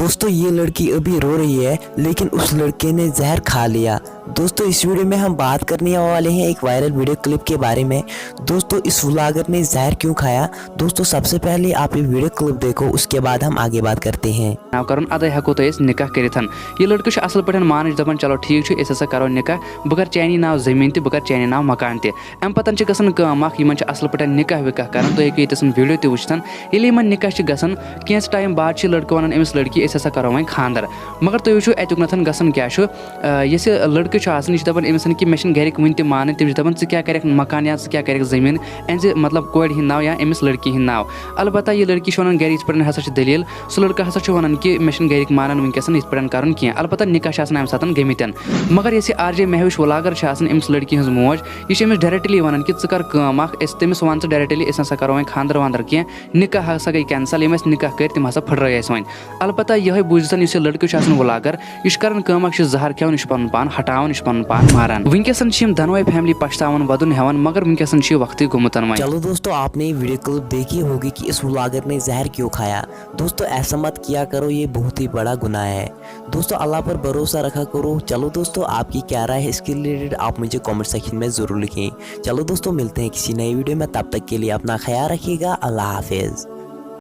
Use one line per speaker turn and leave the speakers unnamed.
दोस्तों ये लड़की अभी रो रही है लेकिन उस लड़के ने जहर खा लिया। दोस्तों इस वीडियो में हम बात करने वाले हैं एक वायरल वीडियो क्लिप के बारे में। दोस्तों इस व्लॉगर ने जहर क्यों खाया, दोस्तों सबसे पहले आप ये वीडियो क्लिप देखो, उसके बाद हम आगे बात करते हैं।
नाव करन अदे हको तो निकाह करिथन ये लड़के असल पे मान दपान चलो ठीक हसा करो निकाह बह कर चानी नाव जमीन तह बह कर चानी नाव मकान तम पतन गसन असल पे निकाह विकाह कर तुम हेकन वीडियो तह वुचन ये निकाह गसन कैंस टाइम बाद लड़के वन अमिस लड़की हसा करो वो खानदर मगर तुम वो अतुक नथन गसन क्या यस लड़के दपान अमिस कि मे घरिक वन तह मान तम दपान क्या कर मकान या क्या कर जमीन अन मतलब कोर हिंद नाव या अमिस लड़की हिंद नाव। अलबत्ता ये लड़की वन गर पे हसा दलील सह लड़का हसा वन कि मे घरिक मानान वनकस इत पे कर क्या। अलबत्ता निकाह अमि सात गमित मगर ये RJ महविश व्लॉगर अमिस लड़की हज मोज यह अमिस डायरेक्टली वन कि कर तमिस वन डायरेक्टली हसा करो वो खानदर वानदर क्या निकाह हसा गई कैंसल यम निकाह कर तम हसा फटराय वन। अलबत्ता यह बुझन लड़के व्लॉगर यह कर जहर खेवन यह पन पान हटावन यह पन पान मारान वनकस दोनों फैमिली पछतावन वदन हेवन मगर वनकस वक्त गुमत।
चलो दोस्तों आपने वीडियो क्लिप देखी होगी कि इस व्लॉगर ने जहर क्यों खाया। दोस्तों ऐसा मत किया करो, ये बहुत ही बड़ा गुनाह है। दोस्तों अल्लाह पर भरोसा रखा करो। चलो दोस्तों आपकी क्या राय है इसके रिलेटेड आप मुझे कमेंट सेक्शन में ज़रूर लिखें। चलो दोस्तों मिलते हैं किसी नई वीडियो में, तब तक के लिए अपना ख्याल रखिएगा। अल्लाह हाफिज़।